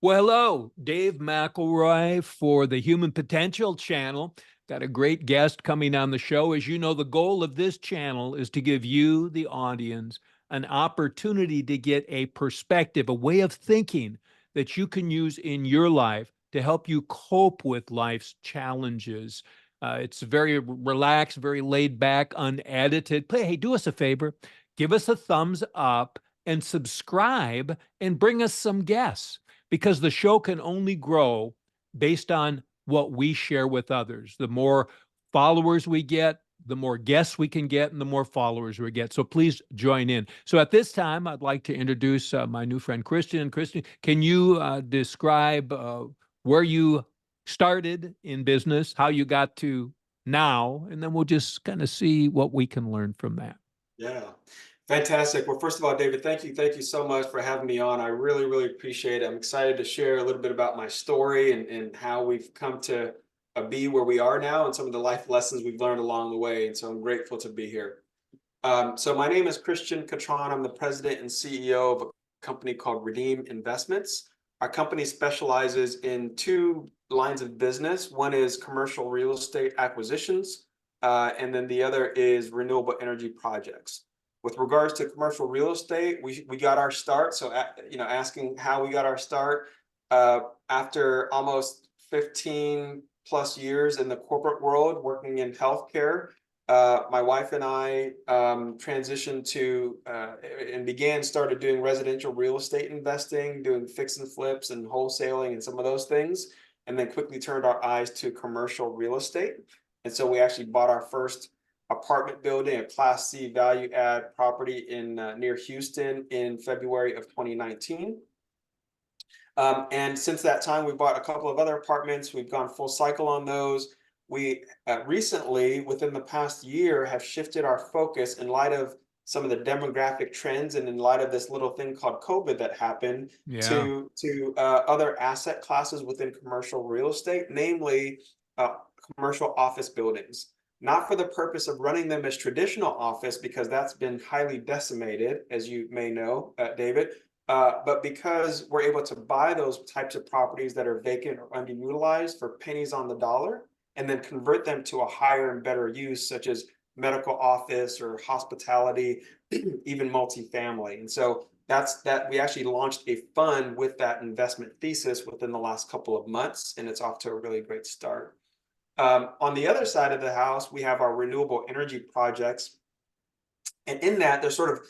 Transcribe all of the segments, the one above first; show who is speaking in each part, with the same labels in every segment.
Speaker 1: Well, hello, Dave McElroy for the Human Potential channel. Got a great guest coming on the show. As you know, the goal of this channel is to give you, the audience, an opportunity to get a perspective, a way of thinking that you can use in your life to help you cope with life's challenges. It's very relaxed, very laid back, unedited. Hey, do us a favor, give us a thumbs up and subscribe and bring us some guests because the show can only grow based on what we share with others. The more followers we get, the more guests we can get, and the more followers we get. So please join in. So at this time, I'd like to introduce my new friend, Christian. Christian, can you describe where you started in business, how you got to now, and then we'll just kind of see what we can learn from that.
Speaker 2: Yeah, fantastic. Well, first of all, David, thank you. Thank you so much for having me on. I really, really appreciate it. I'm excited to share a little bit about my story and how we've come to be where we are now and some of the life lessons we've learned along the way. And so I'm grateful to be here. So my name is Christian Catron. I'm the president and CEO of a company called Redeem Investments. Our company specializes in two lines of business. One is commercial real estate acquisitions, and then the other is renewable energy projects. With regards to commercial real estate, we got our start. So, asking how we got our start, after almost 15 plus years in the corporate world, working in healthcare, my wife and I transitioned to and started doing residential real estate investing, doing fix and flips and wholesaling and some of those things, and then quickly turned our eyes to commercial real estate. And so we actually bought our first apartment building, a Class C value add property in near Houston in February of 2019. And since that time, we bought a couple of other apartments. We've gone full cycle on those. We recently, within the past year, have shifted our focus in light of some of the demographic trends and in light of this little thing called COVID that happened
Speaker 1: Yeah.
Speaker 2: to other asset classes within commercial real estate, namely commercial office buildings. Not for the purpose of running them as traditional office, because that's been highly decimated, as you may know, David, but because we're able to buy those types of properties that are vacant or underutilized for pennies on the dollar, and then convert them to a higher and better use, such as medical office or hospitality, even multifamily. And so that's that. We actually launched a fund with that investment thesis within the last couple of months, and it's off to a really great start. On the other side of the house, we have our renewable energy projects. And in that, there's sort of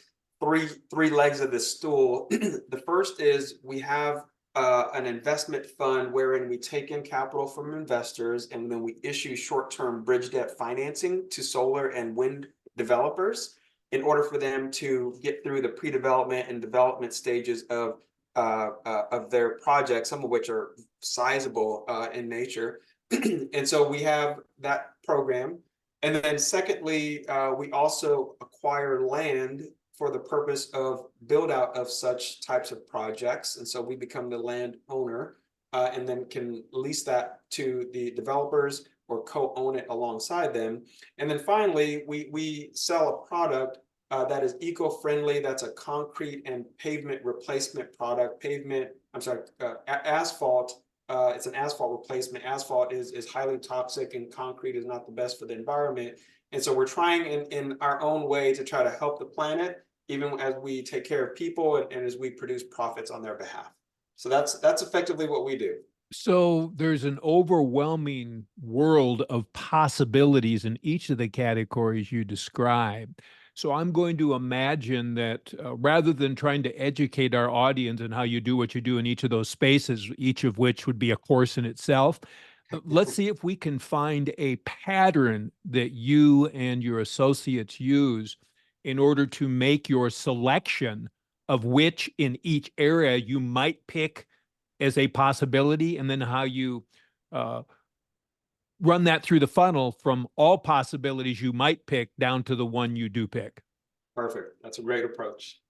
Speaker 2: three legs of this stool. The first is we have an investment fund wherein we take in capital from investors and then we issue short-term bridge debt financing to solar and wind developers in order for them to get through the pre-development and development stages of their projects, some of which are sizable in nature. And so we have that program. And then secondly, we also acquire land for the purpose of build out of such types of projects. And so we become the land owner and then can lease that to the developers or co-own it alongside them. And then finally, we sell a product that is eco-friendly. That's a concrete and pavement replacement product. Asphalt. It's an asphalt replacement. Asphalt is highly toxic and concrete is not the best for the environment. And so we're trying in our own way to try to help the planet, even as we take care of people and as we produce profits on their behalf. So that's effectively what we do.
Speaker 1: So there's an overwhelming world of possibilities in each of the categories you described. So I'm going to imagine that rather than trying to educate our audience on how you do what you do in each of those spaces, each of which would be a course in itself, let's see if we can find a pattern that you and your associates use in order to make your selection of which in each area you might pick as a possibility, and then how you run that through the funnel from all possibilities you might pick down to the one you do pick.
Speaker 2: Perfect. That's a great approach.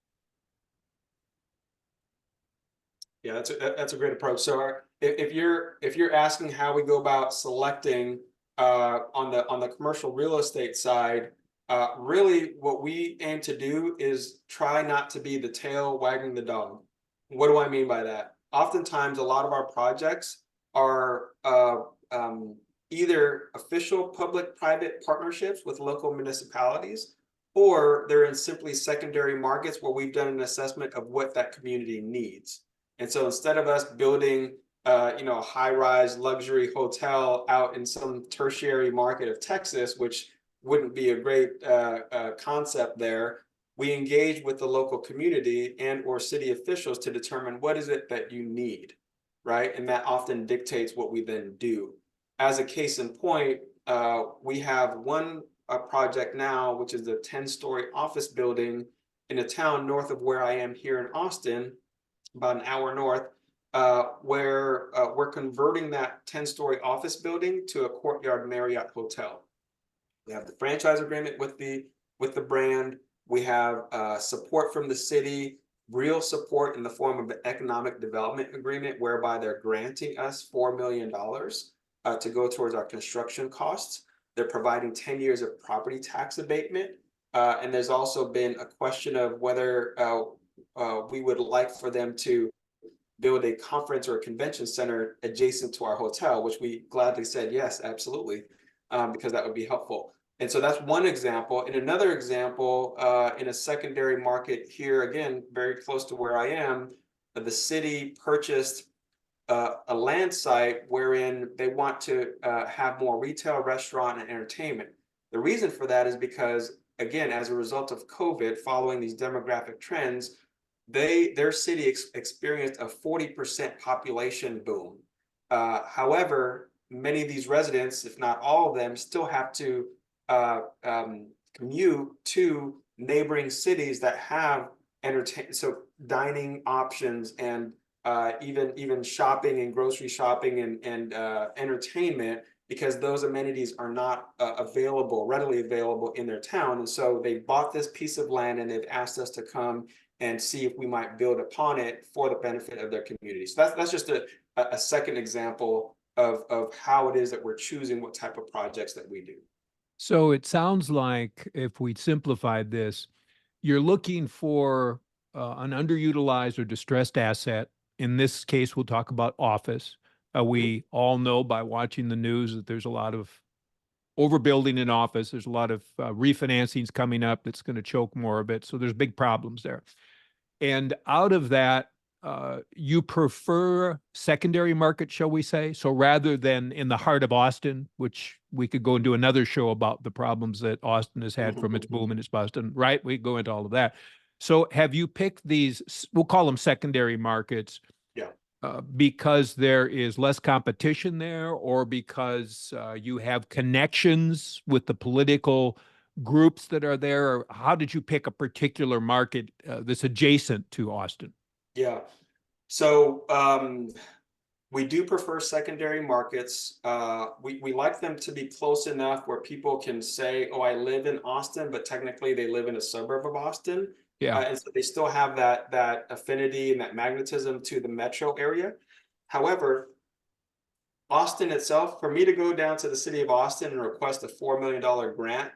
Speaker 2: Yeah, that's a great approach. So if you're asking how we go about selecting on the commercial real estate side, really what we aim to do is try not to be the tail wagging the dog. What do I mean by that? oftentimes a lot of our projects are either official public-private partnerships with local municipalities, or they're in simply secondary markets where we've done an assessment of what that community needs. And so instead of us building a high-rise luxury hotel out in some tertiary market of Texas, which wouldn't be a great concept there, we engage with the local community and or city officials to determine what is it that you need, right? And that often dictates what we then do. As a case in point, we have one project now, which is a 10-story office building in a town north of where I am here in Austin, about an hour north, where we're converting that 10-story office building to a Courtyard Marriott hotel. We have the franchise agreement with the brand. We have support from the city, real support in the form of an economic development agreement, whereby they're granting us $4 million to go towards our construction costs. They're providing 10 years of property tax abatement. And there's also been a question of whether we would like for them to build a conference or a convention center adjacent to our hotel, which we gladly said, yes, absolutely, because that would be helpful. And so that's one example. In another example, in a secondary market here, again, very close to where I am, the city purchased a land site wherein they want to have more retail, restaurant, and entertainment. The reason for that is because, again, as a result of COVID, following these demographic trends, their city experienced a 40% population boom. However, many of these residents, if not all of them, still have to commute to neighboring cities that have dining options and even shopping and grocery shopping and entertainment, because those amenities are not readily available in their town. And so they bought this piece of land and they've asked us to come and see if we might build upon it for the benefit of their community. So that's just a second example of how it is that we're choosing what type of projects that we do.
Speaker 1: So it sounds like, if we simplified this, you're looking for an underutilized or distressed asset. In this case, we'll talk about office. We all know by watching the news that there's a lot of overbuilding in office. There's a lot of refinancings coming up that's going to choke more of it. So there's big problems there. And out of that, you prefer secondary market, shall we say? So rather than in the heart of Austin, which we could go and do another show about the problems that Austin has had from its boom and its bust, and right, we go into all of that. So have you picked these, we'll call them secondary markets, because there is less competition there, or because you have connections with the political groups that are there? Or how did you pick a particular market that's adjacent to Austin?
Speaker 2: Yeah. So we do prefer secondary markets. We like them to be close enough where people can say, oh, I live in Austin, but technically they live in a suburb of Austin.
Speaker 1: Yeah.
Speaker 2: And so they still have that affinity and that magnetism to the metro area. However, Austin itself, for me to go down to the city of Austin and request a $4 million grant,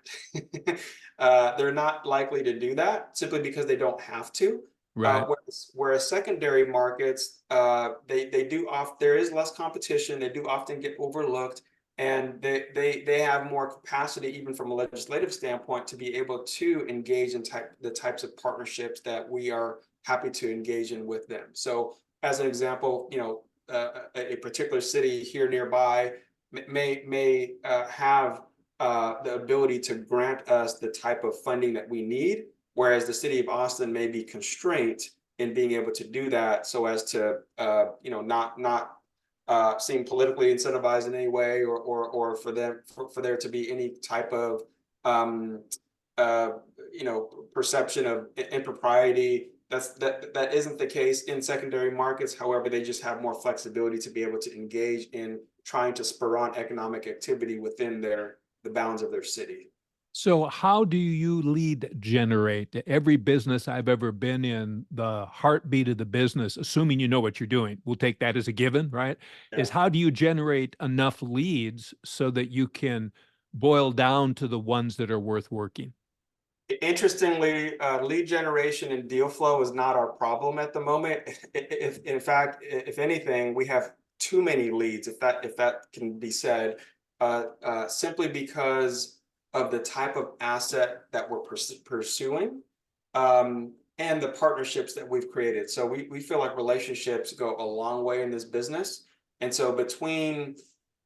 Speaker 2: they're not likely to do that simply because they don't have to.
Speaker 1: Right.
Speaker 2: Whereas secondary markets, there is less competition. They do often get overlooked, and they have more capacity, even from a legislative standpoint, to be able to engage in the types of partnerships that we are happy to engage in with them. So, as an example, a particular city here nearby may have the ability to grant us the type of funding that we need, whereas the city of Austin may be constrained in being able to do that, so as to not seem politically incentivized in any way, or for there to be any type of perception of impropriety. That isn't the case in secondary markets. However, they just have more flexibility to be able to engage in trying to spur on economic activity within the bounds of their city.
Speaker 1: So how do you lead generate? Every business I've ever been in, the heartbeat of the business, assuming you know what you're doing, we'll take that as a given, right?
Speaker 2: Yeah.
Speaker 1: Is how do you generate enough leads so that you can boil down to the ones that are worth working?
Speaker 2: Interestingly, lead generation and deal flow is not our problem at the moment. If in fact, if anything, we have too many leads, if that can be said, simply because of the type of asset that we're pursuing, and the partnerships that we've created. So we feel like relationships go a long way in this business. And so between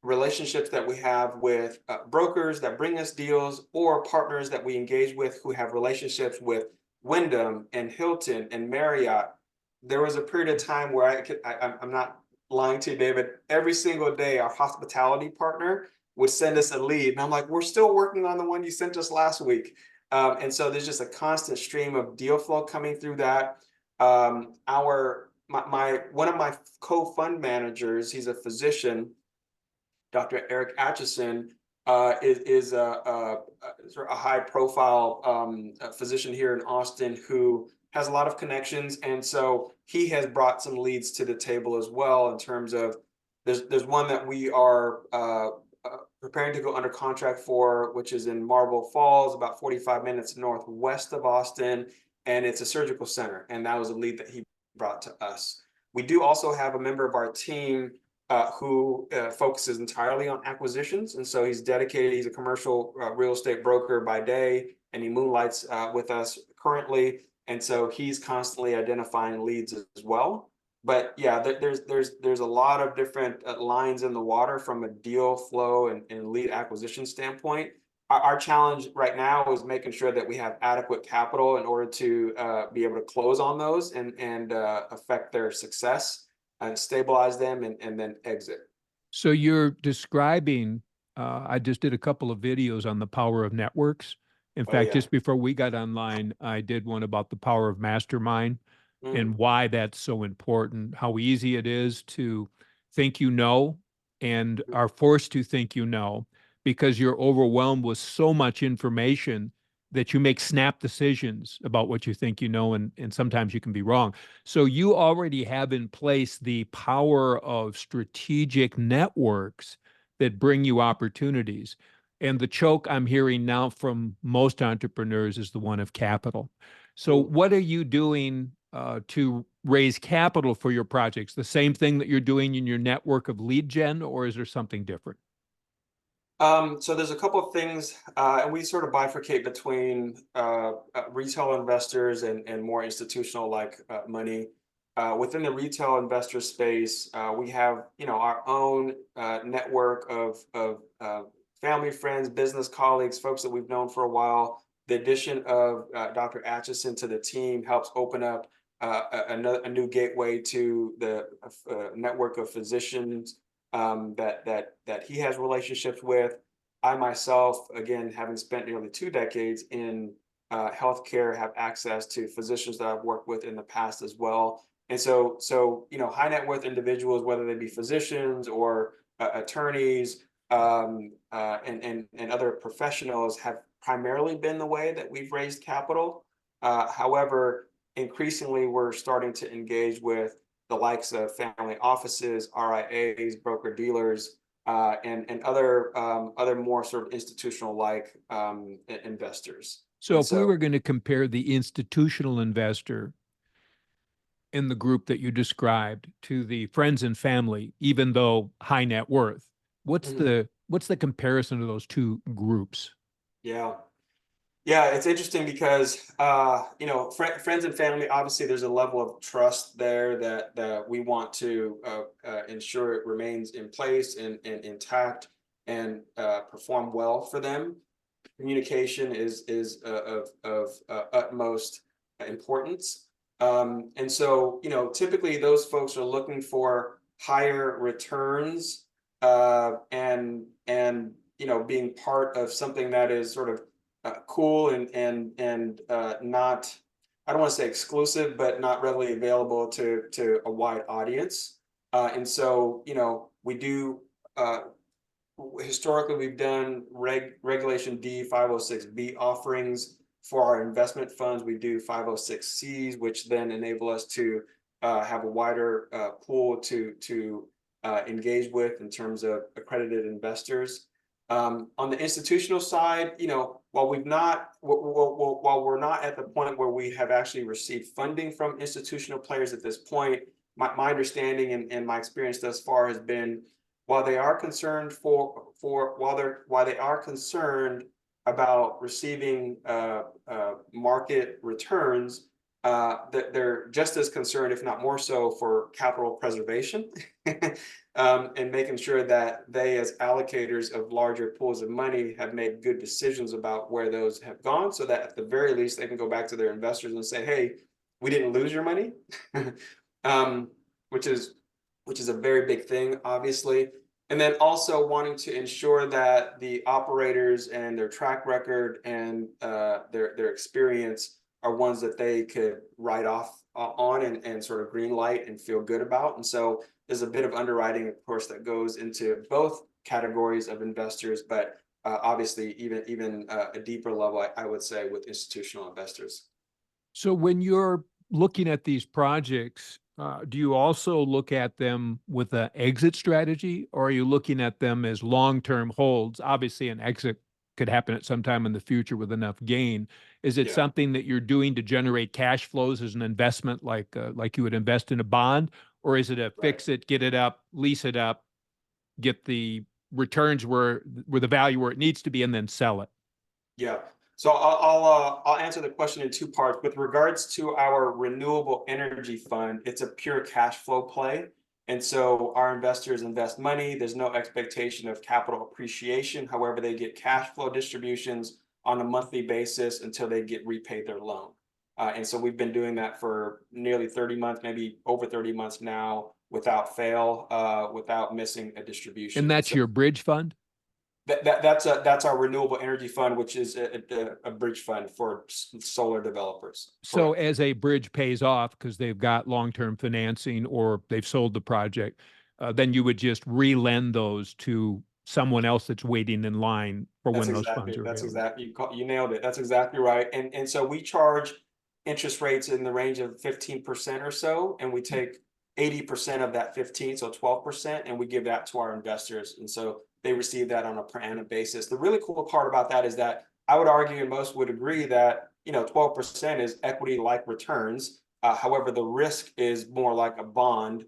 Speaker 2: relationships that we have with brokers that bring us deals, or partners that we engage with who have relationships with Wyndham and Hilton and Marriott. There was a period of time where I'm not lying to you, David, every single day our hospitality partner would send us a lead. And I'm like, we're still working on the one you sent us last week. And so there's just a constant stream of deal flow coming through that. One of my co-fund managers, he's a physician, Dr. Eric Atchison, is sort of a high-profile physician here in Austin who has a lot of connections, and so he has brought some leads to the table as well. In terms of, there's one that we are preparing to go under contract for, which is in Marble Falls, about 45 minutes northwest of Austin, and it's a surgical center, and that was a lead that he brought to us. We do also have a member of our team who focuses entirely on acquisitions. And so he's dedicated, he's a commercial real estate broker by day, and he moonlights with us currently. And so he's constantly identifying leads as well. But yeah, there's a lot of different lines in the water from a deal flow and lead acquisition standpoint. Our challenge right now is making sure that we have adequate capital in order to be able to close on those and affect their success and stabilize them and then exit.
Speaker 1: So you're describing, I just did a couple of videos on the power of networks. In
Speaker 2: Oh
Speaker 1: fact,
Speaker 2: yeah.
Speaker 1: just before we got online, I did one about the power of mastermind
Speaker 2: Mm,
Speaker 1: and why that's so important, how easy it is to think you know and are forced to think you know because you're overwhelmed with so much information that you make snap decisions about what you think you know, and sometimes you can be wrong. So you already have in place the power of strategic networks that bring you opportunities. And the choke I'm hearing now from most entrepreneurs is the one of capital. So
Speaker 2: mm.
Speaker 1: what are you doing to raise capital for your projects? The same thing that you're doing in your network of lead gen, or is there something different?
Speaker 2: So there's a couple of things, and we sort of bifurcate between retail investors and more institutional like money. Within the retail investor space, we have our own network of family, friends, business colleagues, folks that we've known for a while. The addition of Dr. Atchison to the team helps open up a new gateway to the network of physicians that he has relationships with. I myself, again, having spent nearly 2 decades in healthcare, have access to physicians that I've worked with in the past as well. And so high net worth individuals, whether they be physicians or attorneys and other professionals, have primarily been the way that we've raised capital. However, increasingly, we're starting to engage with the likes of family offices, RIAs, broker dealers, and other more sort of institutional like investors.
Speaker 1: So
Speaker 2: And
Speaker 1: if we
Speaker 2: so,
Speaker 1: were going to compare the institutional investor in the group that you described to the friends and family, even though high net worth, what's
Speaker 2: mhm,
Speaker 1: the comparison of those two groups?
Speaker 2: yeah. Yeah, it's interesting because friends and family. Obviously, there's a level of trust there that we want to ensure it remains in place and intact and perform well for them. Communication is of utmost importance, and so typically those folks are looking for higher returns and being part of something that is sort of cool and not, I don't want to say exclusive, but not readily available to a wide audience. And so, we do historically we've done regulation D 506B offerings for our investment funds. We do 506Cs, which then enable us to have a wider pool to engage with in terms of accredited investors. On the institutional side, while while we're not at the point where we have actually received funding from institutional players at this point, my understanding and my experience thus far has been, while they are concerned while they are concerned about receiving market returns, that they're just as concerned, if not more so, for capital preservation and making sure that they, as allocators of larger pools of money, have made good decisions about where those have gone, so that at the very least they can go back to their investors and say, hey, we didn't lose your money, which is a very big thing, obviously. And then also wanting to ensure that the operators and their track record and their experience are ones that they could write off on and sort of green light and feel good about. And so there's a bit of underwriting, of course, that goes into both categories of investors, but obviously even a deeper level, I would say, with institutional investors.
Speaker 1: So when you're looking at these projects, do you also look at them with an exit strategy, or are you looking at them as long-term holds? Obviously, an exit could happen at some time in the future with enough gain. Is it something that you're doing to generate cash flows as an investment, like you would invest in a bond, or is it a fix it, get it up, lease it up, get the returns where the value where it needs to be, and then sell it?
Speaker 2: Yeah. So I'll answer the question in two parts. With regards to our renewable energy fund, it's a pure cash flow play. And so our investors invest money. There's no expectation of capital appreciation. However, they get cash flow distributions on a monthly basis until they get repaid their loan. And so we've been doing that for nearly 30 months, maybe over 30 months now, without fail, without missing a distribution.
Speaker 1: And that's your bridge fund?
Speaker 2: That's our renewable energy fund, which is a bridge fund for solar developers.
Speaker 1: So
Speaker 2: Correct.
Speaker 1: as a bridge pays off because they've got long-term financing or they've sold the project, then you would just re-lend those to someone else that's waiting in line for when those funds are available.
Speaker 2: You nailed it. That's exactly right. And so we charge interest rates in the range of 15% or so, and we take 80% of that 15, so 12%, and we give that to our investors. And so they receive that on a per annum basis. The really cool part about that is that I would argue, and most would agree, that 12% is equity-like returns. However, the risk is more like a bond,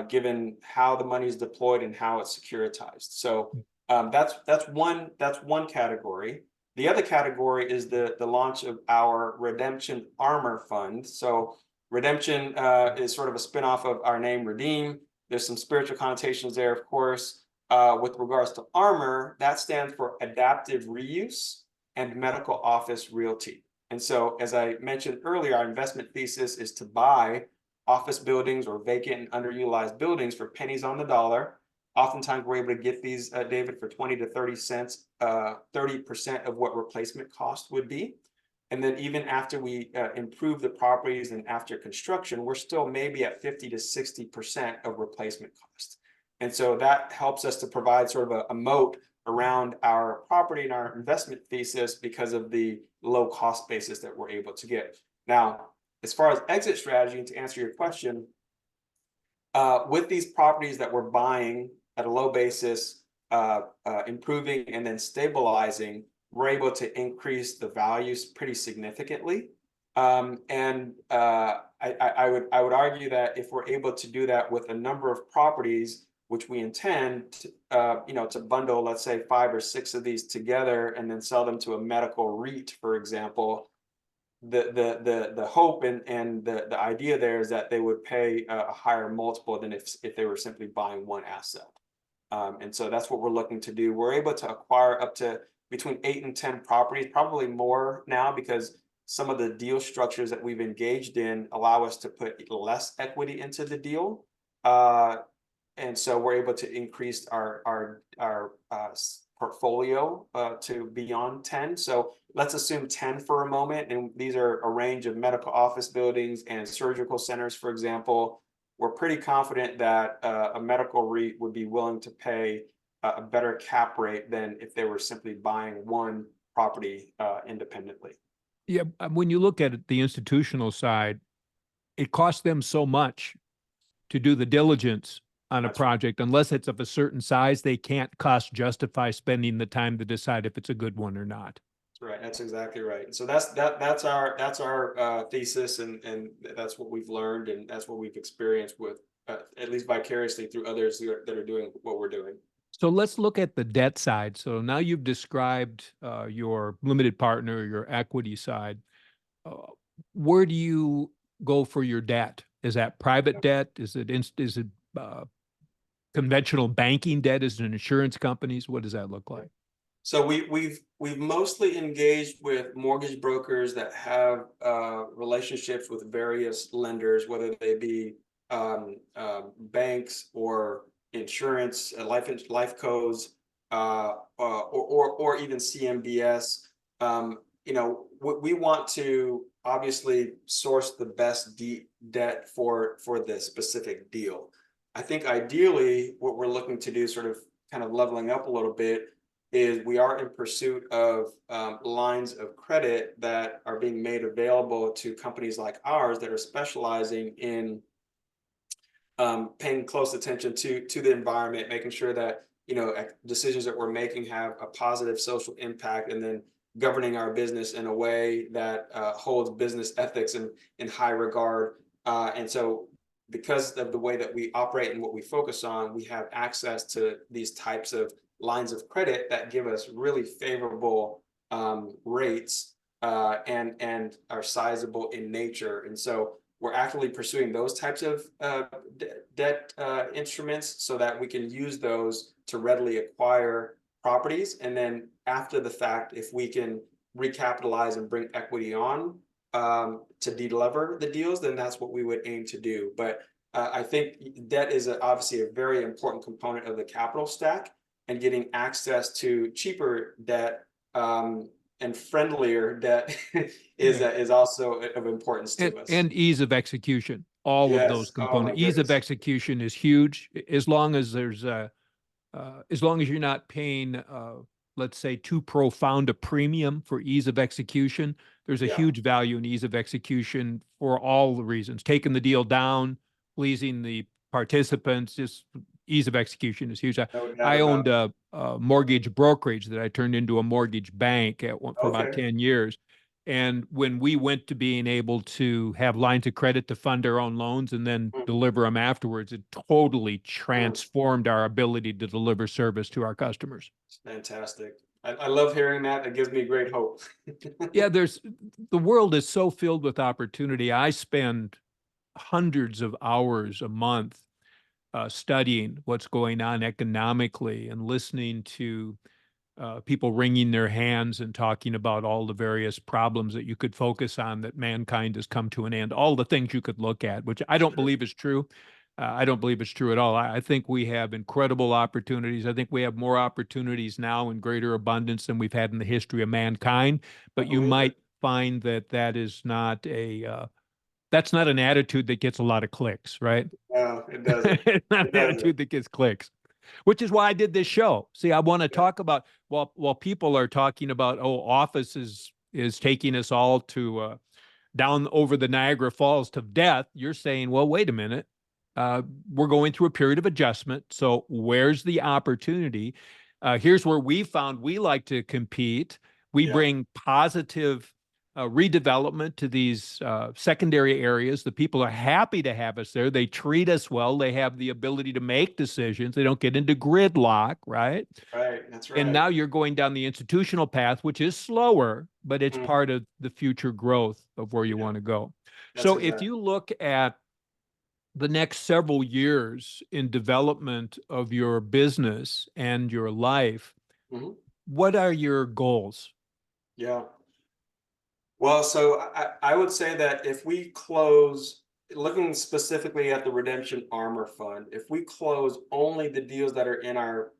Speaker 2: given how the money is deployed and how it's securitized. So that's one category. The other category is the launch of our Redemption Armor Fund. So Redemption is sort of a spinoff of our name, Redeem. There's some spiritual connotations there, of course. With regards to armor, that stands for adaptive reuse and medical office realty. And so, as I mentioned earlier, our investment thesis is to buy office buildings or vacant and underutilized buildings for pennies on the dollar. Oftentimes, we're able to get these, David, for 20 to 30 cents, 30% of what replacement cost would be. And then even after we improve the properties and after construction, we're still maybe at 50 to 60% of replacement cost. And so that helps us to provide sort of a moat around our property and our investment thesis because of the low cost basis that we're able to get. Now, as far as exit strategy, and to answer your question, with these properties that we're buying at a low basis, improving and then stabilizing, we're able to increase the values pretty significantly. I would argue that if we're able to do that with a number of properties, which we intend to bundle, let's say 5 or 6 of these together and then sell them to a medical REIT, for example, the hope and the idea there is that they would pay a higher multiple than if they were simply buying one asset. And so that's what we're looking to do. We're able to acquire up to between 8 and 10 properties, probably more now, because some of the deal structures that we've engaged in allow us to put less equity into the deal. And so we're able to increase our portfolio to beyond 10. So let's assume 10 for a moment. And these are a range of medical office buildings and surgical centers, for example. We're pretty confident that a medical REIT would be willing to pay a better cap rate than if they were simply buying one property independently.
Speaker 1: Yeah, when you look at it, the institutional side, it costs them so much to do the diligence on a project. Unless it's of a certain size, they can't cost justify spending the time to decide if it's a good one or not.
Speaker 2: Right. That's exactly right. So that's our thesis, and that's what we've learned, and that's what we've experienced with at least vicariously through others that are doing what we're doing.
Speaker 1: So let's look at the debt side. So now you've described your limited partner, your equity side. Uh, where do you go for your debt? Is that private debt? Is it conventional banking debt? Is it insurance companies? What does that look like?
Speaker 2: So we've mostly engaged with mortgage brokers that have relationships with various lenders, whether they be banks or insurance, life cos, or even CMBS. We want to obviously source the best debt for the specific deal. I think ideally, what we're looking to do, sort of kind of leveling up a little bit, is we are in pursuit of lines of credit that are being made available to companies like ours that are specializing in paying close attention to the environment, making sure that decisions that we're making have a positive social impact, and then governing our business in a way that holds business ethics in high regard. And so, because of the way that we operate and what we focus on, we have access to these types of lines of credit that give us really favorable rates, and are sizable in nature. And so we're actively pursuing those types of debt instruments so that we can use those to readily acquire properties. And then after the fact, if we can recapitalize and bring equity on to delever the deals, then that's what we would aim to do. But I think debt is obviously a very important component of the capital stack, and getting access to cheaper debt and friendlier debt is also of importance to us.
Speaker 1: And ease of execution. All of those
Speaker 2: Yes. Oh my
Speaker 1: components. Ease of
Speaker 2: goodness.
Speaker 1: execution is huge. As long as as long as you're not paying, let's say, too profound a premium for ease of execution, there's a
Speaker 2: Yeah.
Speaker 1: huge value in ease of execution for all the reasons. Taking the deal down, pleasing the participants, just ease of execution is huge.
Speaker 2: No doubt
Speaker 1: I
Speaker 2: about
Speaker 1: owned a mortgage brokerage that I turned into a mortgage bank
Speaker 2: it.
Speaker 1: for about
Speaker 2: Okay.
Speaker 1: 10 years. And when we went to being able to have lines of credit to fund our own loans and then
Speaker 2: Mm,
Speaker 1: deliver them afterwards, it totally
Speaker 2: mm.
Speaker 1: transformed our ability to deliver service to our customers.
Speaker 2: Fantastic. I love hearing that. It gives me great hope.
Speaker 1: Yeah, the world is so filled with opportunity. I spend hundreds of hours a month studying what's going on economically and listening to people wringing their hands and talking about all the various problems that you could focus on that mankind has come to an end, all the things you could look at, which I don't
Speaker 2: Sure.
Speaker 1: believe is true. I don't believe it's true at all. I think we have incredible opportunities. I think we have more opportunities now in greater abundance than we've had in the history of mankind.
Speaker 2: I
Speaker 1: But you
Speaker 2: believe it.
Speaker 1: might find that that's not an attitude that gets a lot of clicks, right?
Speaker 2: No, it doesn't.
Speaker 1: It's not
Speaker 2: It
Speaker 1: an
Speaker 2: doesn't.
Speaker 1: attitude that gets clicks, which is why I did this show. See, I want to
Speaker 2: Yeah.
Speaker 1: talk about while people are talking about, oh, office is taking us all to down over the Niagara Falls to death. You're saying, well, wait a minute. We're going through a period of adjustment. So where's the opportunity? Here's where we found we like to compete. We
Speaker 2: Yeah.
Speaker 1: bring positive redevelopment to these secondary areas. The people are happy to have us there. They treat us well. They have the ability to make decisions. They don't get into gridlock, right?
Speaker 2: Right. That's
Speaker 1: And
Speaker 2: right.
Speaker 1: now you're going down the institutional path, which is slower, but it's
Speaker 2: Mm,
Speaker 1: part of the future growth of where you
Speaker 2: yeah.
Speaker 1: want to go.
Speaker 2: That's
Speaker 1: So if
Speaker 2: exactly.
Speaker 1: you look at the next several years in development of your business and your life,
Speaker 2: Mhm.
Speaker 1: what are your goals?
Speaker 2: Yeah. Well, so I would say that if we close, looking specifically at the Redemption Armor Fund, if we close only the deals that are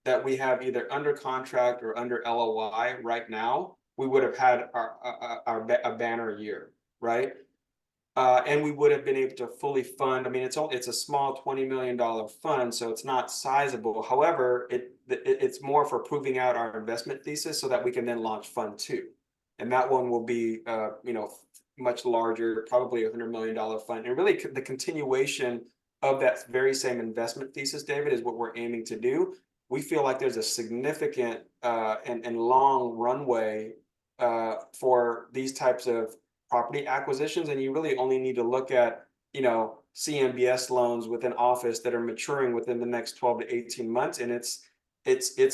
Speaker 2: that we have either under contract or under LOI right now, we would have had a banner year, right? And we would have been able to fully fund. I mean, it's a small $20 million fund, so it's not sizable. However, it's more for proving out our investment thesis so that we can then launch Fund 2, and that one will be much larger, probably $100 million fund. And really, the continuation of that very same investment thesis, David, is what we're aiming to do. We feel like there's a significant and long runway for these types of property acquisitions, and you really only need to look at, CMBS loans within office that are maturing within the next 12 to 18 months, and it's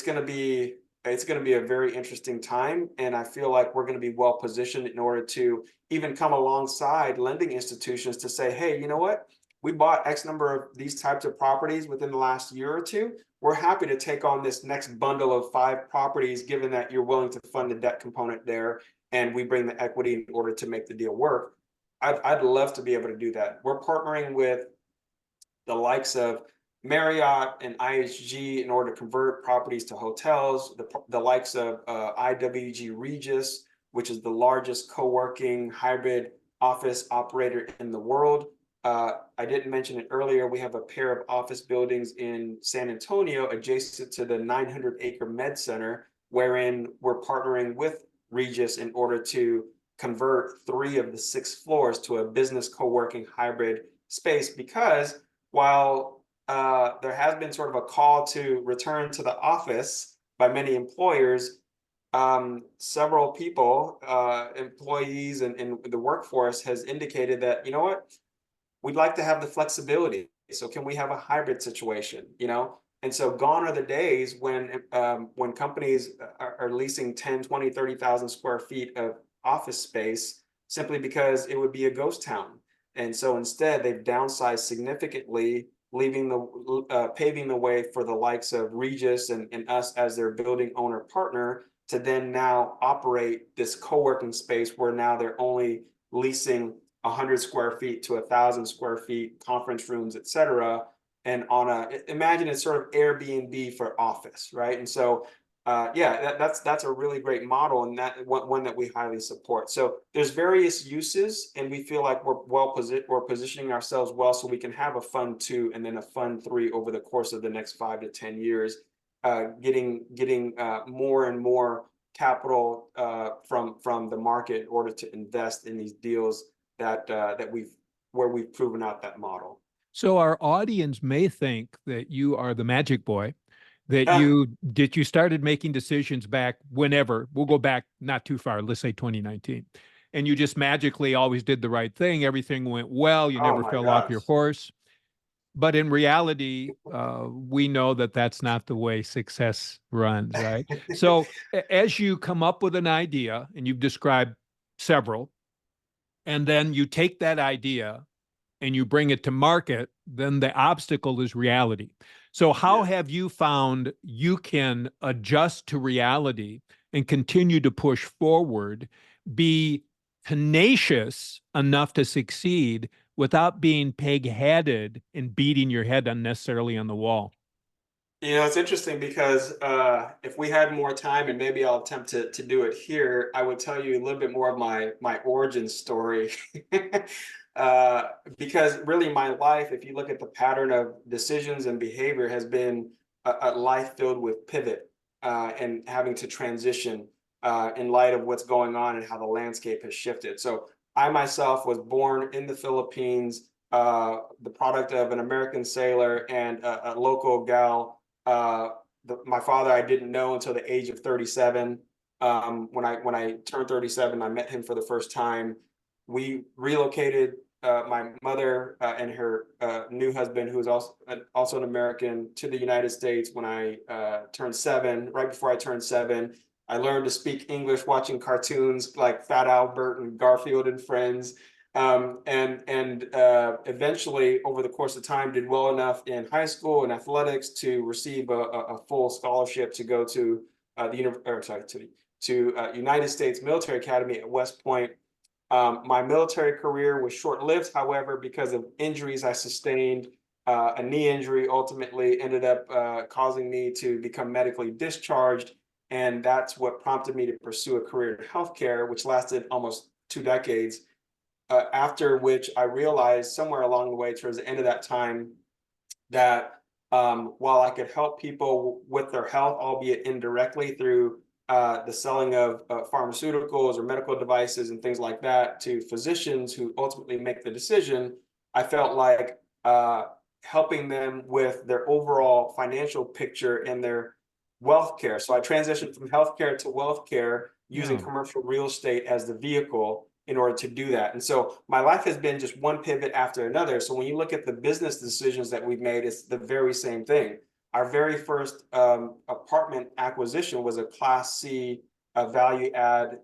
Speaker 2: going to be a very interesting time, and I feel like we're going to be well positioned in order to even come alongside lending institutions to say, hey, you know what? We bought X number of these types of properties within the last year or two. We're happy to take on this next bundle of 5 properties, given that you're willing to fund the debt component there, and we bring the equity in order to make the deal work. I'd love to be able to do that. We're partnering with the likes of Marriott and IHG in order to convert properties to hotels, the likes of IWG Regis, which is the largest co-working hybrid office operator in the world. I didn't mention it earlier. We have a pair of office buildings in San Antonio adjacent to the 900-acre Med Center, wherein we're partnering with Regis in order to convert 3 of the 6 floors to a business co-working hybrid space, because while there has been sort of a call to return to the office by many employers, several people, employees and the workforce has indicated that, you know what, we'd like to have the flexibility. So can we have a hybrid situation, And so gone are the days when companies are leasing 10, 20, 30,000 square feet of office space simply because it would be a ghost town. And so instead, they've downsized significantly, leaving paving the way for the likes of Regis and us as their building owner partner to then now operate this co-working space where now they're only leasing 100 square feet to 1,000 square feet, conference rooms, et cetera. And imagine it's sort of Airbnb for office, right? And so that's a really great model, and that one that we highly support. So there's various uses, and we feel like we're positioning ourselves well so we can have a fund 2 and then a fund 3 over the course of the next 5 to 10 years, getting more and more capital from the market in order to invest in these deals where we've proven out that model.
Speaker 1: So our audience may think that you are the magic boy, that you started making decisions back whenever. We'll go back not too far, let's say 2019. And you just magically always did the right thing. Everything went well. You never fell off your horse. But in reality, we know that that's not the way success runs, right? So as you come up with an idea, and you've described several, and then you take that idea and you bring it to market, then the obstacle is reality. So how have you found you can adjust to reality and continue to push forward, be tenacious enough to succeed without being peg-headed and beating your head unnecessarily on the wall?
Speaker 2: It's interesting because if we had more time, and maybe I'll attempt to do it here, I would tell you a little bit more of my origin story. Because really my life, if you look at the pattern of decisions and behavior, has been a life filled with pivot and having to transition in light of what's going on and how the landscape has shifted. So I myself was born in the Philippines, the product of an American sailor and a local gal. My father I didn't know until the age of 37. When I turned 37, I met him for the first time. We relocated, my mother and her new husband, who was also an American, to the United States when I turned 7. Right before I turned 7, I learned to speak English watching cartoons like Fat Albert and Garfield and Friends. And eventually, over the course of time, did well enough in high school and athletics to receive a full scholarship to go to United States Military Academy at West Point. My military career was short-lived, however, because of injuries I sustained. A knee injury ultimately ended up causing me to become medically discharged, and that's what prompted me to pursue a career in healthcare, which lasted almost 2 decades. After which I realized somewhere along the way, towards the end of that time, that while I could help people with their health, albeit indirectly through the selling of pharmaceuticals or medical devices and things like that to physicians who ultimately make the decision, I felt like helping them with their overall financial picture and their wealth care. So I transitioned from healthcare to wealth care using
Speaker 1: Yeah.
Speaker 2: commercial real estate as the vehicle in order to do that. And so my life has been just one pivot after another. So when you look at the business decisions that we've made, it's the very same thing. Our very first apartment acquisition was a Class C value add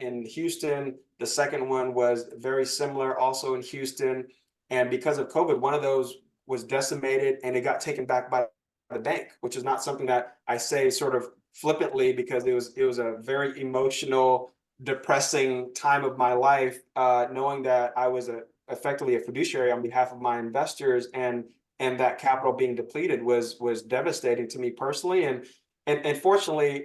Speaker 2: in Houston. The second one was very similar, also in Houston. And because of COVID, one of those was decimated and it got taken back by the bank, which is not something that I say sort of flippantly, because it was a very emotional, depressing time of my life, knowing that I was effectively a fiduciary on behalf of my investors, and that capital being depleted was devastating to me personally. And fortunately,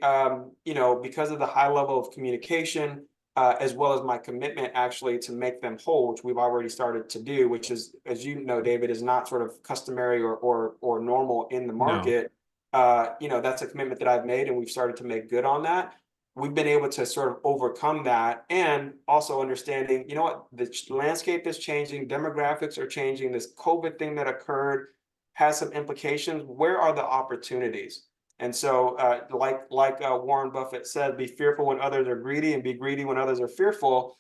Speaker 2: you know, because of the high level of communication, as well as my commitment actually to make them whole, which we've already started to do, which is, as you know, David, is not sort of customary or normal in the
Speaker 1: No.
Speaker 2: market. You know, that's a commitment that I've made, and we've started to make good on that. We've been able to sort of overcome that, and also understanding, you know what, the landscape is changing, demographics are changing. This COVID thing that occurred has some implications. Where are the opportunities? And so, like Warren Buffett said, be fearful when others are greedy, and be greedy when others are fearful.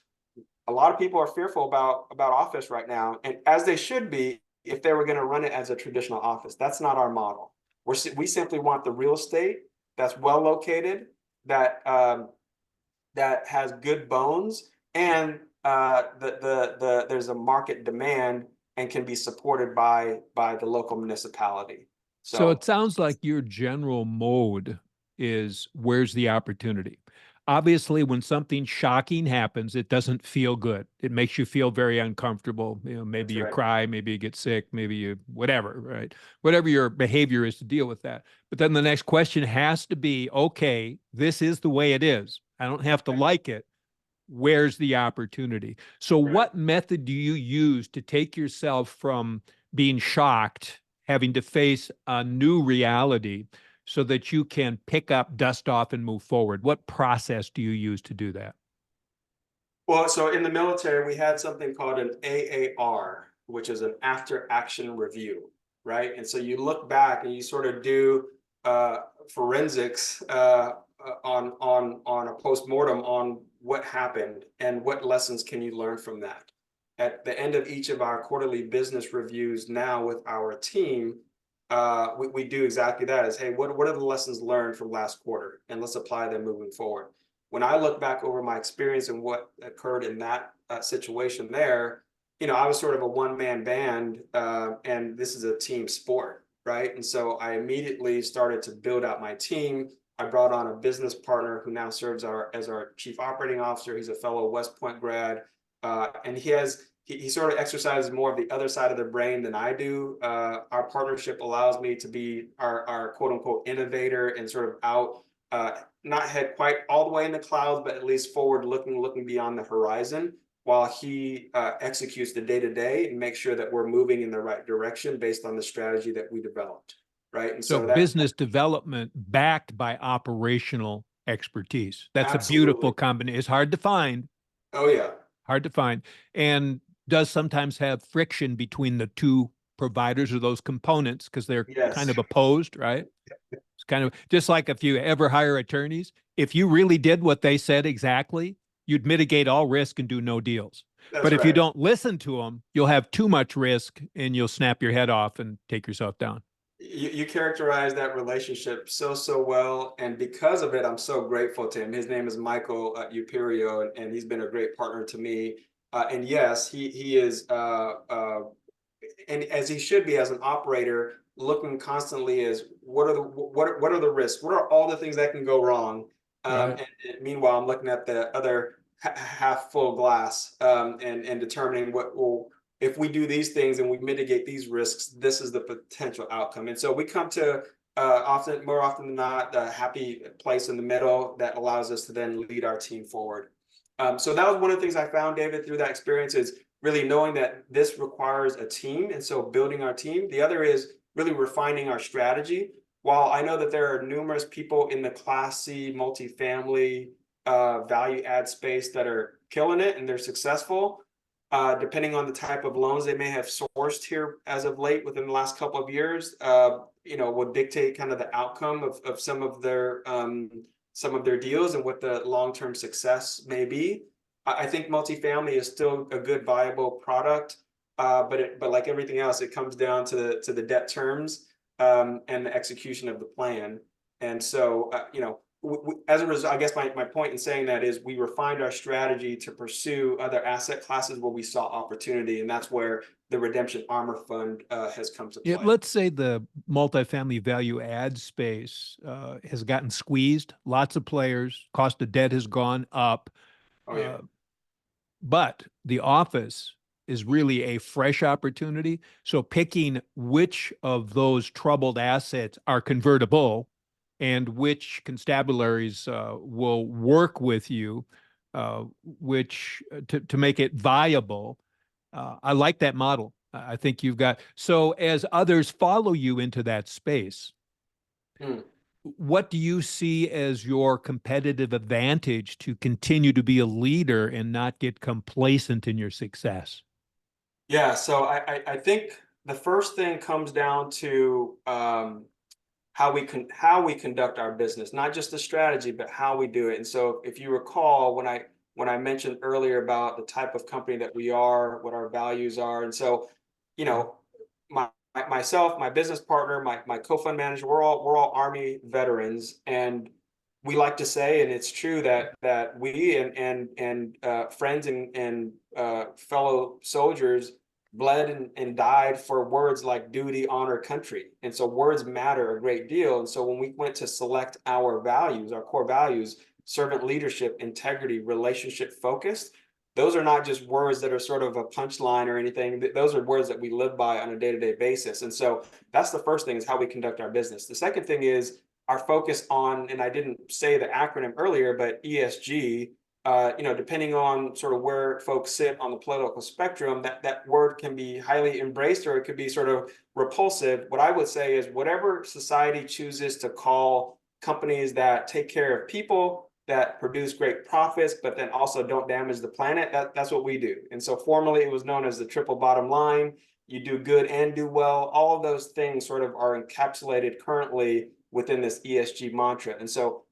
Speaker 2: A lot of people are fearful about office right now, and as they should be if they were going to run it as a traditional office. That's not our model. We simply want the real estate that's well located, that that has good bones, and there's a market demand and can be supported by the local municipality.
Speaker 1: So it
Speaker 2: So
Speaker 1: sounds like your general mode is where's the opportunity? Obviously, when something shocking happens, it doesn't feel good. It makes you feel very uncomfortable. You know, maybe
Speaker 2: that's
Speaker 1: you
Speaker 2: right.
Speaker 1: cry, maybe you get sick, maybe you whatever, right? Whatever your behavior is to deal with that. But then the next question has to be, okay, this is the way it is. I don't have to
Speaker 2: Right.
Speaker 1: like it. Where's the opportunity? So,
Speaker 2: Right.
Speaker 1: what method do you use to take yourself from being shocked, having to face a new reality, so that you can pick up, dust off, and move forward? What process do you use to do that?
Speaker 2: Well, so in the military, we had something called an AAR, which is an after action review, right? And so you look back and you sort of do forensics on a postmortem on what happened and what lessons can you learn from that. At the end of each of our quarterly business reviews now with our team, we do exactly that. Is, hey, what are the lessons learned from last quarter, and let's apply them moving forward. When I look back over my experience and what occurred in that situation there, you know, I was sort of a one-man band, and this is a team sport, right? And so I immediately started to build out my team. I brought on a business partner who now serves as our chief operating officer. He's a fellow West Point grad, and he sort of exercises more of the other side of the brain than I do. Our partnership allows me to be our quote unquote innovator and sort of out, not head quite all the way in the clouds, but at least forward looking beyond the horizon, while he executes the day to day and makes sure that we're moving in the right direction based on the strategy that we developed. Right. And
Speaker 1: So,
Speaker 2: so that
Speaker 1: business development backed by operational expertise. That's a beautiful
Speaker 2: absolutely.
Speaker 1: combination. It's hard to find,
Speaker 2: Oh, yeah.
Speaker 1: hard to find, and does sometimes have friction between the two providers or those components because they're kind
Speaker 2: Yes.
Speaker 1: of opposed, right? It's kind of just like if you ever hire attorneys, if you really did what they said exactly, you'd mitigate all risk and do no deals.
Speaker 2: That's
Speaker 1: But if you
Speaker 2: right.
Speaker 1: don't listen to them, you'll have too much risk and you'll snap your head off and take yourself down.
Speaker 2: You characterize that relationship so well, and because of it, I'm so grateful to him. His name is Michael Uperio, and he's been a great partner to me. And yes, he is, and as he should be as an operator, looking constantly as what are the risks, what are all the things that can go wrong.
Speaker 1: Right.
Speaker 2: And meanwhile, I'm looking at the other half full glass, and determining what will, if we do these things and we mitigate these risks, this is the potential outcome. And so we come to more often than not, a happy place in the middle that allows us to then lead our team forward. So that was one of the things I found, David, through that experience, is really knowing that this requires a team. And so building our team. The other is really refining our strategy. While I know that there are numerous people in the Class C multifamily value add space that are killing it and they're successful, depending on the type of loans they may have sourced here as of late within the last couple of years, you know, will dictate kind of the outcome of some of some of their deals and what the long-term success may be. I think multifamily is still a good viable product, but like everything else, it comes down to the debt terms and the execution of the plan. And so, as a result, I guess my point in saying that is we refined our strategy to pursue other asset classes where we saw opportunity, and that's where the Redemption Armor Fund has come to
Speaker 1: Yeah,
Speaker 2: play.
Speaker 1: let's say the multifamily value add space has gotten squeezed, lots of players, cost of debt has gone up,
Speaker 2: Oh yeah.
Speaker 1: but the office is really a fresh opportunity. So picking which of those troubled assets are convertible and which constabularies will work with you, which to make it viable. I like that model. I think you've got, so as others follow you into that space,
Speaker 2: Hmm.
Speaker 1: what do you see as your competitive advantage to continue to be a leader and not get complacent in your success?
Speaker 2: Yeah, so I think the first thing comes down to how we conduct our business, not just the strategy, but how we do it. And so if you recall when I mentioned earlier about the type of company that we are, what our values are, and so you know, myself, my business partner, my co-fund manager, we're all Army veterans, and we like to say, and it's true that we and friends and fellow soldiers bled and died for words like duty, honor, country. And so words matter a great deal. And so when we went to select our values, our core values, servant leadership, integrity, relationship focused, those are not just words that are sort of a punchline or anything. Those are words that we live by on a day-to-day basis. And so that's the first thing, is how we conduct our business. The second thing is our focus on, and I didn't say the acronym earlier, but ESG. Depending on sort of where folks sit on the political spectrum, that word can be highly embraced or it could be sort of repulsive. What I would say is whatever society chooses to call companies that take care of people, that produce great profits, but then also don't damage the planet, that's what we do. And so formerly it was known as the triple bottom line. You do good and do well. All of those things sort of are encapsulated currently within this ESG mantra. And so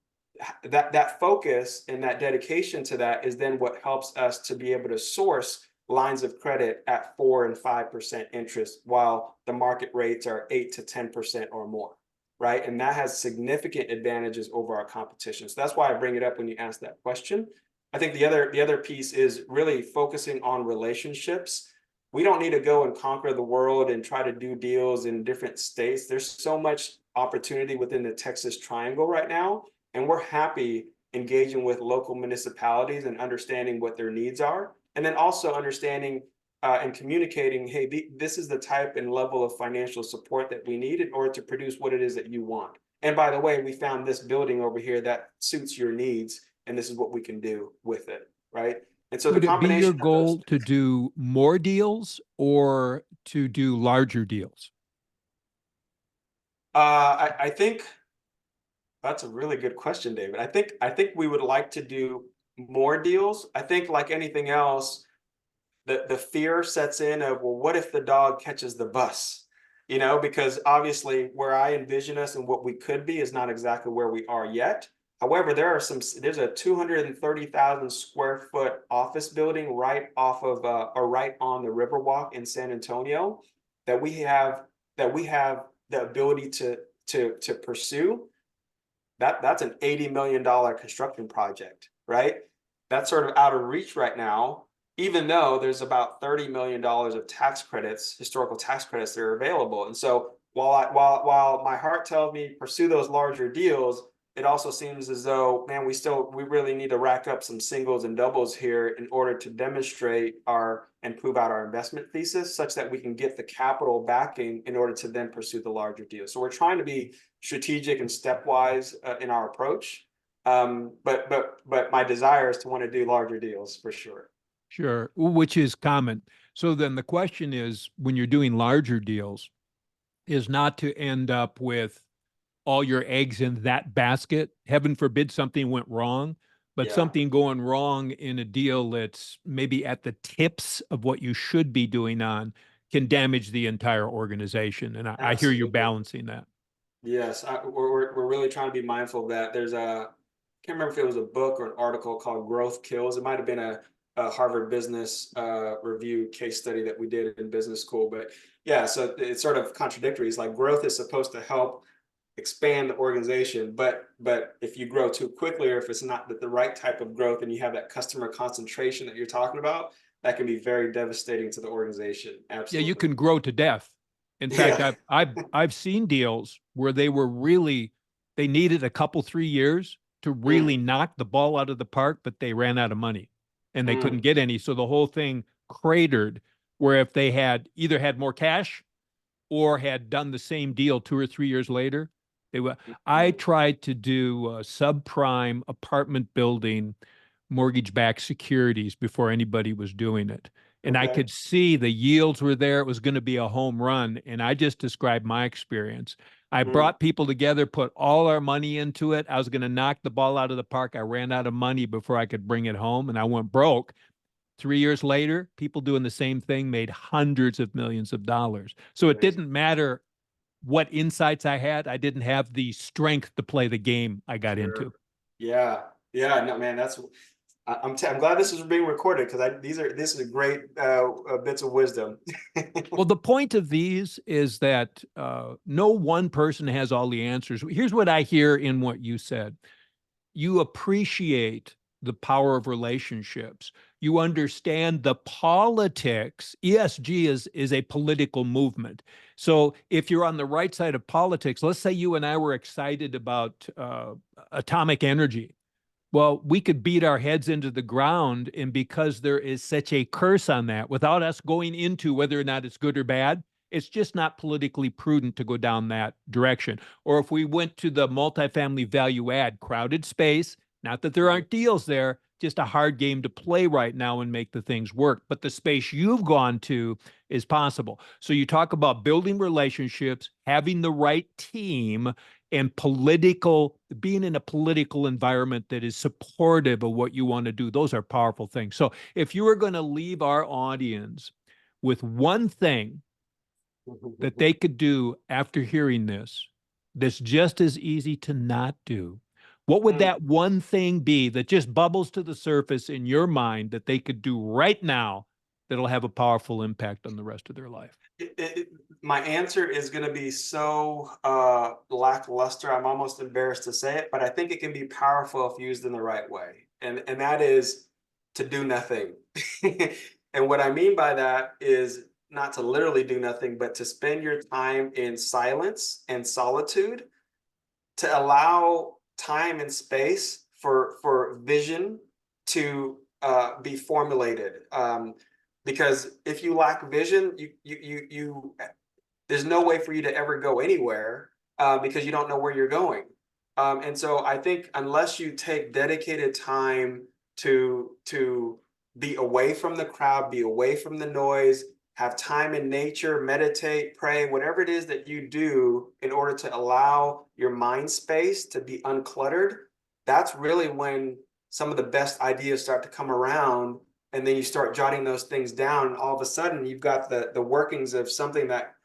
Speaker 2: that focus and that dedication to that is then what helps us to be able to source lines of credit at 4 and 5% interest, while the market rates are 8 to 10% or more, right? And that has significant advantages over our competition. So that's why I bring it up when you ask that question. I think the other piece is really focusing on relationships. We don't need to go and conquer the world and try to do deals in different states. There's so much opportunity within the Texas Triangle right now, and we're happy engaging with local municipalities and understanding what their needs are. And then also understanding and communicating, hey, this is the type and level of financial support that we need in order to produce what it is that you want. And by the way, we found this building over here that suits your needs, and this is what we can do with it, right? And so the
Speaker 1: Would it be your
Speaker 2: combination of those
Speaker 1: goal to do more deals or to do larger deals?
Speaker 2: I think that's a really good question, David. I think we would like to do more deals. I think like anything else, the fear sets in of, well, what if the dog catches the bus? Because obviously where I envision us and what we could be is not exactly where we are yet. However, there's a 230,000 square foot office building right off of or right on the Riverwalk in San Antonio that we have the ability to pursue. That's an $80 million construction project, right? That's sort of out of reach right now, even though there's about $30 million of tax credits, historical tax credits that are available. And so while my heart tells me pursue those larger deals, it also seems as though, man, we really need to rack up some singles and doubles here in order to demonstrate and prove out our investment thesis, such that we can get the capital backing in order to then pursue the larger deals. So we're trying to be strategic and stepwise in our approach. But my desire is to want to do larger deals for sure.
Speaker 1: Sure, which is common. So then the question is, when you're doing larger deals, is not to end up with all your eggs in that basket. Heaven forbid something went wrong, but
Speaker 2: Yeah,
Speaker 1: something going wrong in a deal that's maybe at the tips of what you should be doing on can damage the entire organization. And I hear you're
Speaker 2: absolutely.
Speaker 1: balancing that.
Speaker 2: Yes, we're really trying to be mindful of that. There's a can't remember if it was a book or an article called Growth Kills. It might have been a Harvard Business Review case study that we did in business school. But yeah, so it's sort of contradictory. It's like growth is supposed to help expand the organization, but if you grow too quickly, or if it's not the right type of growth, and you have that customer concentration that you're talking about, that can be very devastating to the organization.
Speaker 1: Yeah, you
Speaker 2: Absolutely.
Speaker 1: can grow to death. In fact,
Speaker 2: Yeah.
Speaker 1: I've seen deals where they needed a couple 3 years to
Speaker 2: Mm,
Speaker 1: really knock the ball out of the park, but they ran out of money and they couldn't
Speaker 2: mm,
Speaker 1: get any. So the whole thing cratered. Where if they had either had more cash or had done the same deal 2 or 3 years later, they were. I
Speaker 2: mm.
Speaker 1: tried to do subprime apartment building mortgage-backed securities before anybody was doing it. And I
Speaker 2: Okay.
Speaker 1: could see the yields were there. It was going to be a home run. And I just described my experience. I
Speaker 2: Mm,
Speaker 1: brought people together, put all our money into it. I was going to knock the ball out of the park. I ran out of money before I could bring it home and I went broke. 3 years later, people doing the same thing made hundreds of millions of dollars. So it
Speaker 2: amazing.
Speaker 1: didn't matter what insights I had. I didn't have the strength to play the game I got
Speaker 2: Sure.
Speaker 1: into.
Speaker 2: Yeah. Yeah. No, man, I'm glad this is being recorded, because this is great bits of wisdom.
Speaker 1: Well, the point of these is that no one person has all the answers. Here's what I hear in what you said. You appreciate the power of relationships. You understand the politics. ESG is a political movement. So if you're on the right side of politics, let's say you and I were excited about atomic energy. Well, we could beat our heads into the ground. And because there is such a curse on that, without us going into whether or not it's good or bad, it's just not politically prudent to go down that direction. Or if we went to the multifamily value add, crowded space, not that there aren't deals there, just a hard game to play right now and make the things work. But the space you've gone to is possible. So you talk about building relationships, having the right team, and being in a political environment that is supportive of what you want to do. Those are powerful things. So if you were going to leave our audience with one thing that they could do after hearing this, that's just as easy to not do, what would
Speaker 2: Mm.
Speaker 1: that one thing be that just bubbles to the surface in your mind that they could do right now that'll have a powerful impact on the rest of their life?
Speaker 2: My answer is going to be so lackluster. I'm almost embarrassed to say it, but I think it can be powerful if used in the right way. And that is to do nothing. And what I mean by that is not to literally do nothing, but to spend your time in silence and solitude, to allow time and space for vision to be formulated. Because if you lack vision, you there's no way for you to ever go anywhere, because you don't know where you're going. And so I think unless you take dedicated time to be away from the crowd, be away from the noise, have time in nature, meditate, pray, whatever it is that you do in order to allow your mind space to be uncluttered, that's really when some of the best ideas start to come around. And then you start jotting those things down, and all of a sudden you've got the workings of something that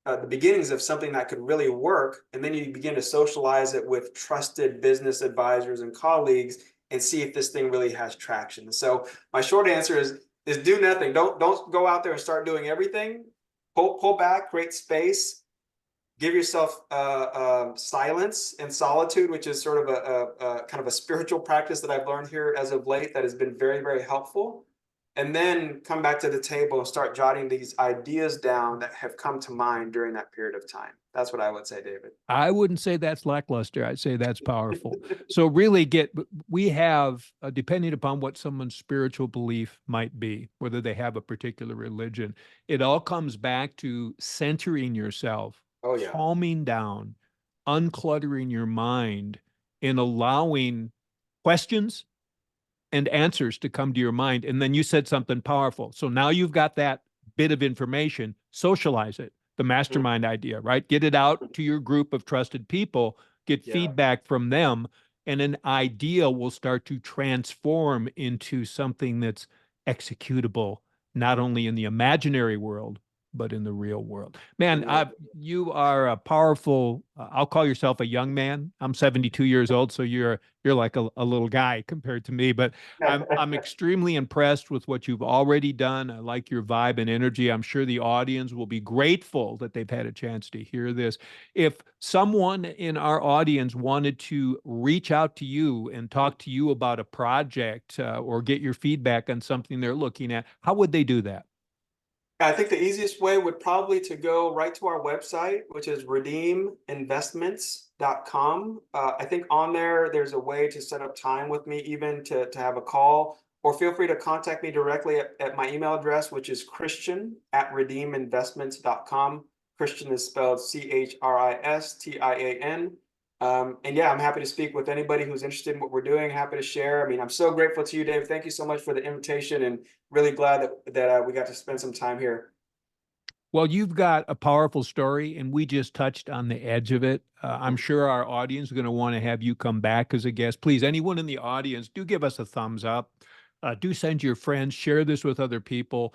Speaker 2: the beginnings of something that could really work. And then you begin to socialize it with trusted business advisors and colleagues and see if this thing really has traction. So my short answer is do nothing. Don't go out there and start doing everything. Pull back, create space, give yourself silence and solitude, which is sort of a kind of a spiritual practice that I've learned here as of late that has been very, very helpful. And then come back to the table and start jotting these ideas down that have come to mind during that period of time. That's what I would say, David.
Speaker 1: I wouldn't say that's lackluster. I'd say that's powerful. So really we have, depending upon what someone's spiritual belief might be, whether they have a particular religion, it all comes back to centering yourself,
Speaker 2: Oh yeah.
Speaker 1: calming down, uncluttering your mind, and allowing questions and answers to come to your mind. And then you said something powerful. So now you've got that bit of information, socialize it, the mastermind idea, right? Get it out to your group of trusted people, get
Speaker 2: Yeah.
Speaker 1: feedback from them, and an idea will start to transform into something that's executable, not only in the imaginary world, but in the real world. Man,
Speaker 2: Yeah.
Speaker 1: you are a powerful, I'll call yourself a young man. I'm 72 years old, so you're like a little guy compared to me, but I'm extremely impressed with what you've already done. I like your vibe and energy. I'm sure the audience will be grateful that they've had a chance to hear this. If someone in our audience wanted to reach out to you and talk to you about a project or get your feedback on something they're looking at, how would they do that?
Speaker 2: I think the easiest way would probably to go right to our website, which is redeeminvestments.com. I think on there, there's a way to set up time with me, even to have a call, or feel free to contact me directly at my email address, which is christian@redeeminvestments.com. Christian is spelled Christian. And yeah, I'm happy to speak with anybody who's interested in what we're doing. Happy to share. I mean, I'm so grateful to you, Dave. Thank you so much for the invitation, and really glad that we got to spend some time here.
Speaker 1: Well, you've got a powerful story, and we just touched on the edge of it. I'm sure our audience is going to want to have you come back as a guest. Please, anyone in the audience, do give us a thumbs up. Do send your friends, share this with other people.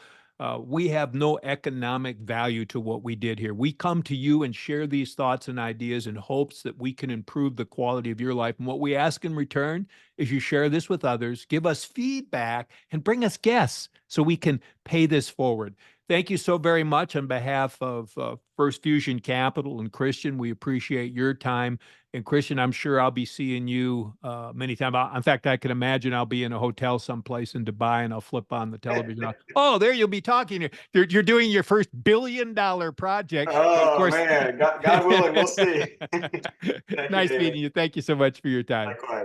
Speaker 1: We have no economic value to what we did here. We come to you and share these thoughts and ideas in hopes that we can improve the quality of your life. And what we ask in return is you share this with others, give us feedback, and bring us guests so we can pay this forward. Thank you so very much on behalf of First Fusion Capital and Christian. We appreciate your time. And Christian, I'm sure I'll be seeing you many times. In fact, I can imagine I'll be in a hotel someplace in Dubai and I'll flip on the television. Oh, there you'll be talking. You're doing your first $1 billion project. But of
Speaker 2: Oh
Speaker 1: course,
Speaker 2: man, God willing, we'll see. Thank you,
Speaker 1: nice
Speaker 2: David.
Speaker 1: meeting you. Thank you so much for your time.
Speaker 2: Likewise.